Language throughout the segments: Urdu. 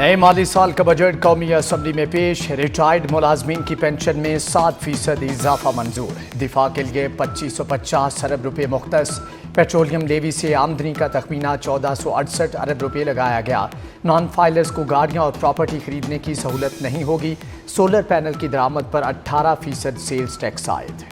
نئے مالی سال کا بجٹ قومی اسمبلی میں پیش۔ ریٹائرڈ ملازمین کی پینشن میں 7% اضافہ منظور۔ دفاع کے لیے 2550 ارب روپے مختص۔ پیٹرولیم لیوی سے آمدنی کا تخمینہ 1468 ارب روپے لگایا گیا۔ نان فائلرز کو گاڑیاں اور پراپرٹی خریدنے کی سہولت نہیں ہوگی۔ سولر پینل کی درآمد پر 18% سیلز ٹیکس عائد۔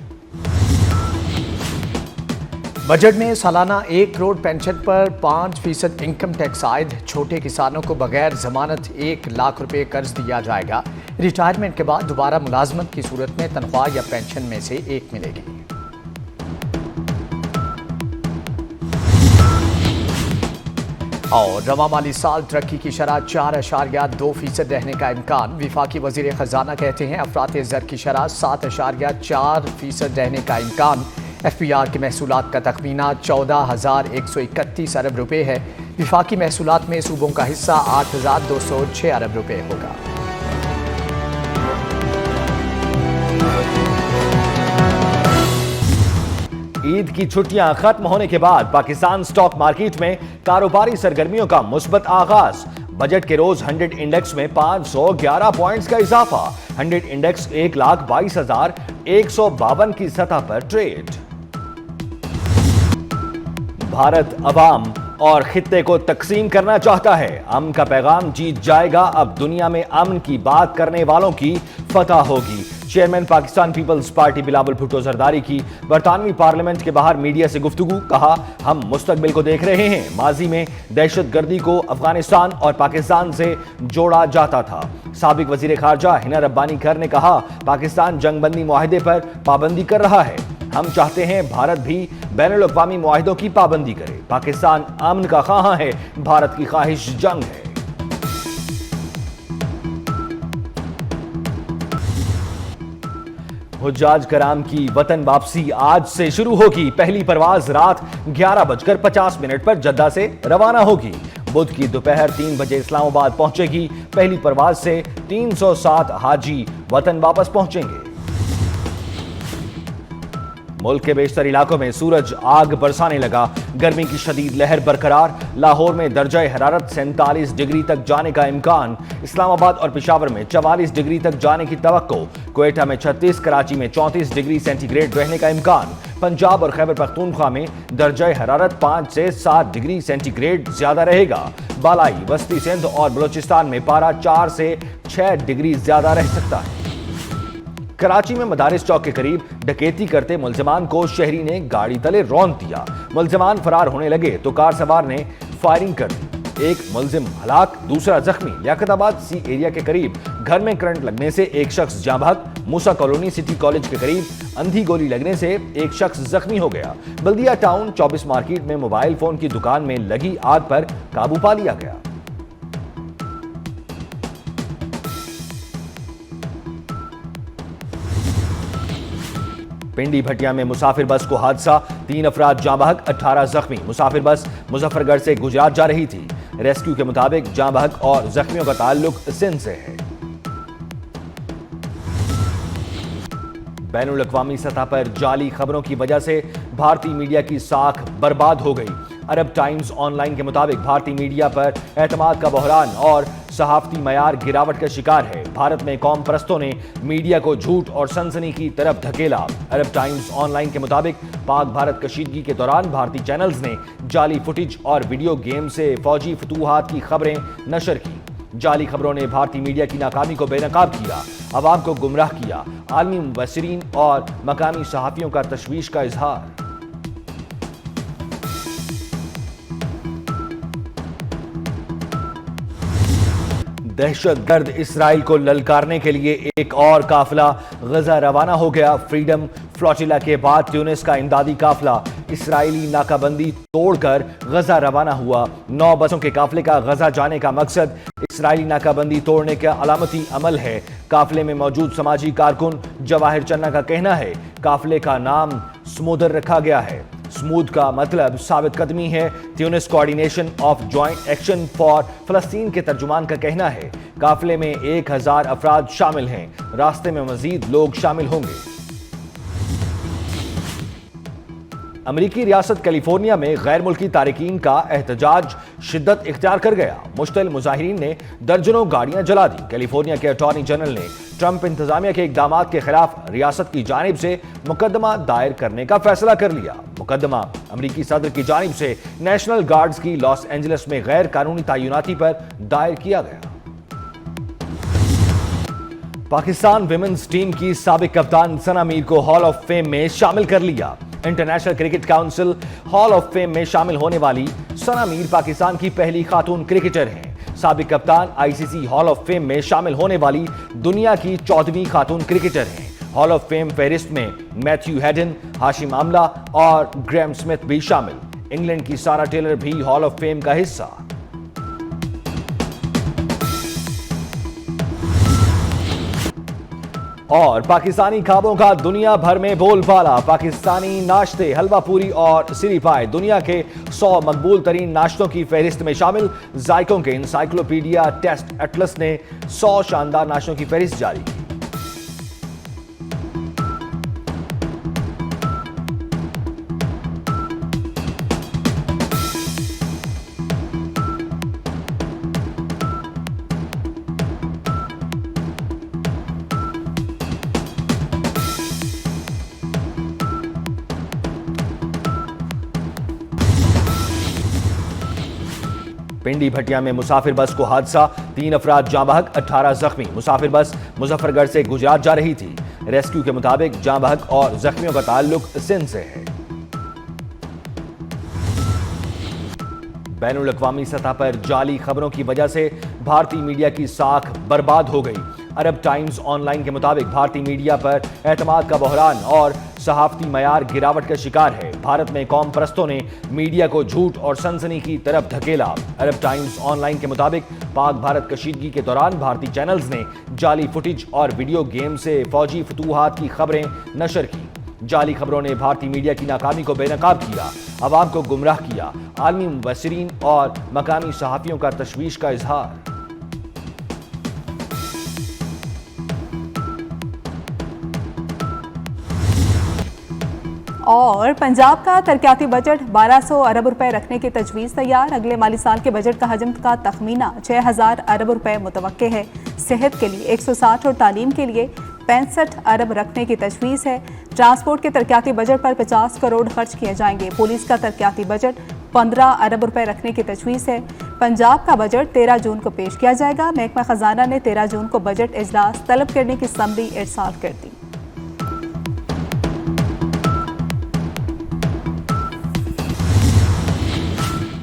بجٹ میں سالانہ 1 کروڑ پینشن پر 5% انکم ٹیکس عائد۔ چھوٹے کسانوں کو بغیر ضمانت 1 لاکھ روپے قرض دیا جائے گا۔ ریٹائرمنٹ کے بعد دوبارہ ملازمت کی صورت میں تنخواہ یا پینشن میں سے ایک ملے گی۔ اور رواں مالی سال ترقی کی شرح 4.2% رہنے کا امکان۔ وفاقی وزیر خزانہ کہتے ہیں افراط زر کی شرح 7.4% رہنے کا امکان۔ ایف پی آر کے محصولات کا تخمینہ 14,131 ارب روپے ہے۔ وفاقی محصولات میں صوبوں کا حصہ 8,206 ارب روپے ہوگا۔ عید کی چھٹیاں ختم ہونے کے بعد پاکستان سٹاک مارکیٹ میں کاروباری سرگرمیوں کا مثبت آغاز۔ بجٹ کے روز 100 انڈیکس میں 511 پوائنٹس کا اضافہ۔ 100 انڈیکس 1,22,152 کی سطح پر ٹریڈ۔ بھارت عوام اور خطے کو تقسیم کرنا چاہتا ہے۔ امن کا پیغام جیت جائے گا، اب دنیا میں امن کی بات کرنے والوں کی فتح ہوگی۔ چیئرمین پاکستان پیپلز پارٹی بلاول بھٹو زرداری کی برطانوی پارلیمنٹ کے باہر میڈیا سے گفتگو۔ کہا، ہم مستقبل کو دیکھ رہے ہیں۔ ماضی میں دہشت گردی کو افغانستان اور پاکستان سے جوڑا جاتا تھا۔ سابق وزیر خارجہ ہنا ربانی کر نے کہا، پاکستان جنگ بندی معاہدے پر پابندی کر رہا ہے۔ ہم چاہتے ہیں بھارت بھی بین الاقوامی معاہدوں کی پابندی کرے۔ پاکستان امن کا خواہاں ہے، بھارت کی خواہش جنگ ہے۔ حجاج کرام کی وطن واپسی آج سے شروع ہوگی۔ پہلی پرواز رات 11:50 پر جدہ سے روانہ ہوگی۔ بدھ کی دوپہر 3 بجے اسلام آباد پہنچے گی۔ پہلی پرواز سے 307 حاجی وطن واپس پہنچیں گے۔ ملک کے بیشتر علاقوں میں سورج آگ برسانے لگا۔ گرمی کی شدید لہر برقرار۔ لاہور میں درجہ حرارت 47 ڈگری تک جانے کا امکان۔ اسلام آباد اور پشاور میں 44 ڈگری تک جانے کی توقع۔ کوئٹہ میں 36، کراچی میں 34 ڈگری سینٹی گریڈ رہنے کا امکان۔ پنجاب اور خیبر پختونخوا میں درجہ حرارت 5 سے 7 ڈگری سینٹی گریڈ زیادہ رہے گا۔ بالائی، وسطی سندھ اور بلوچستان میں پارہ 4 سے 6 ڈگری زیادہ رہ سکتا ہے۔ کراچی میں مدارس چوک کے قریب ڈکیتی کرتے ملزمان کو شہری نے گاڑی تلے رونت دیا۔ ملزمان فرار ہونے لگے تو کار سوار نے فائرنگ کر دی۔ ایک ملزم ہلاک، دوسرا زخمی۔ لیاقت آباد سی ایریا کے قریب گھر میں کرنٹ لگنے سے ایک شخص جاں بحق۔ موسیٰ کالونی سٹی کالج کے قریب اندھی گولی لگنے سے ایک شخص زخمی ہو گیا۔ بلدیہ ٹاؤن 24 مارکیٹ میں موبائل فون کی دکان میں لگی آگ پر قابو پا لیا گیا۔ پنڈی بھٹیا میں مسافر بس کو حادثہ، 3 افراد جاں بحق، 18 زخمی۔ مسافر بس مظفر گڑھ سے گجرات جا رہی تھی۔ ریسکیو کے مطابق جاں بحق اور زخمیوں کا تعلق سندھ سے ہے۔ بین الاقوامی سطح پر جعلی خبروں کی وجہ سے بھارتی میڈیا کی ساکھ برباد ہو گئی۔ عرب ٹائمز آن لائن کے مطابق بھارتی میڈیا پر اعتماد کا بحران اور صحافتی معیار گراوٹ کا شکار ہے۔ بھارت میں قوم پرستوں نے میڈیا کو جھوٹ اور سنسنی کی طرف دھکیلا۔ عرب ٹائمز آن لائن کے مطابق پاک بھارت کشیدگی کے دوران بھارتی چینلز نے جعلی فوٹیج اور ویڈیو گیم سے فوجی فتوحات کی خبریں نشر کی۔ جعلی خبروں نے بھارتی میڈیا کی ناکامی کو بے نقاب کیا، عوام کو گمراہ کیا۔ عالمی مبصرین اور مقامی صحافیوں کا تشویش کا اظہار۔ دہشت گرد اسرائیل کو للکارنے کے لیے ایک اور قافلہ غزہ روانہ ہو گیا۔ فریڈم فلوٹیلا کے بعد تیونس کا امدادی قافلہ اسرائیلی ناکہ بندی توڑ کر غزہ روانہ ہوا۔ 9 بسوں کے قافلے کا غزہ جانے کا مقصد اسرائیلی ناکہ بندی توڑنے کا علامتی عمل ہے۔ قافلے میں موجود سماجی کارکن جواہر چنہ کا کہنا ہے، قافلے کا نام سمودر رکھا گیا ہے۔ سمود کا مطلب ثابت قدمی ہے۔ Tunis coordination of joint action for فلسطین کے ترجمان کا کہنا ہے، قافلے میں 1000 افراد شامل ہیں۔ راستے میں مزید لوگ شامل ہوں گے۔ امریکی ریاست کیلیفورنیا میں غیر ملکی تارکین کا احتجاج شدت اختیار کر گیا۔ مشتعل مظاہرین نے درجنوں گاڑیاں جلا دی۔ کیلیفورنیا کے اٹارنی جنرل نے ٹرمپ انتظامیہ کے اقدامات کے خلاف ریاست کی جانب سے مقدمہ دائر کرنے کا فیصلہ کر لیا۔ مقدمہ امریکی صدر کی جانب سے نیشنل گارڈز کی لاس اینجلس میں غیر قانونی تعیناتی پر دائر کیا گیا۔ پاکستان ویمنز ٹیم کی سابق کپتان ثنا میر کو ہال آف فیم میں شامل کر لیا۔ International cricket council hall of fame میں شامل ہونے والی ثنا میر پاکستان کی پہلی خاتون کرکٹر ہیں۔ سابق کپتان آئی سی سی ہال آف فیم میں شامل ہونے والی دنیا کی 14ویں خاتون کرکٹر ہیں۔ ہال آف فیم فہرست میں میتھیو ہیڈن، ہاشم آملہ اور گریم سمتھ بھی شامل۔ انگلینڈ کی سارا ٹیلر بھی ہال آف فیم کا حصہ۔ اور پاکستانی خوابوں کا دنیا بھر میں بول بالا۔ پاکستانی ناشتے حلوہ پوری اور سری پائے دنیا کے 100 مقبول ترین ناشتوں کی فہرست میں شامل۔ ذائقوں کے انسائکلوپیڈیا ٹیسٹ ایٹلس نے 100 شاندار ناشتوں کی فہرست جاری کی۔ پنڈی بھٹیا میں مسافر بس کو حادثہ، 3 افراد جاں بحق، 18 زخمی۔ مسافر بس مظفر گڑھ سے گجرات جا رہی تھی۔ ریسکیو کے مطابق جاں بحق اور زخمیوں کا تعلق سندھ سے ہے۔ بین الاقوامی سطح پر جعلی خبروں کی وجہ سے بھارتی میڈیا کی ساکھ برباد ہو گئی۔ عرب ٹائمز آن لائن کے مطابق بھارتی میڈیا پر اعتماد کا بحران اور صحافتی معیار گراوٹ کا شکار ہے۔ بھارت میں قوم پرستوں نے میڈیا کو جھوٹ اور سنسنی کی طرف دھکیلا۔ عرب ٹائمز آن لائن کے مطابق پاک بھارت کشیدگی کے دوران بھارتی چینلز نے جعلی فوٹیج اور ویڈیو گیم سے فوجی فتوحات کی خبریں نشر کی۔ جعلی خبروں نے بھارتی میڈیا کی ناکامی کو بے نقاب کیا، عوام کو گمراہ کیا۔ عالمی مبصرین اور مقامی صحافیوں کا تشویش کا اظہار۔ اور پنجاب کا ترقیاتی بجٹ 1200 ارب روپے رکھنے کی تجویز تیار۔ اگلے مالی سال کے بجٹ کا حجم کا تخمینہ 6000 ارب روپے متوقع ہے۔ صحت کے لیے 160 اور تعلیم کے لیے 65 ارب رکھنے کی تجویز ہے۔ ٹرانسپورٹ کے ترقیاتی بجٹ پر 50 کروڑ خرچ کیے جائیں گے۔ پولیس کا ترقیاتی بجٹ 15 ارب روپے رکھنے کی تجویز ہے۔ پنجاب کا بجٹ 13 جون کو پیش کیا جائے گا۔ محکمہ خزانہ نے 13 جون کو بجٹ اجلاس طلب کرنے کی سمری ارسال کر دی۔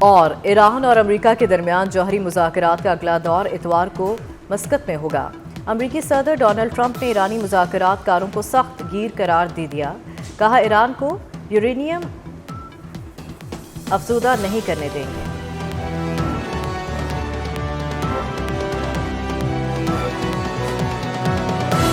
اور ایران اور امریکہ کے درمیان جوہری مذاکرات کا اگلا دور اتوار کو مسقط میں ہوگا۔ امریکی صدر ڈونلڈ ٹرمپ نے ایرانی مذاکرات کاروں کو سخت گیر قرار دے دیا۔ کہا ایران کو یورینیم افزودہ نہیں کرنے دیں گے۔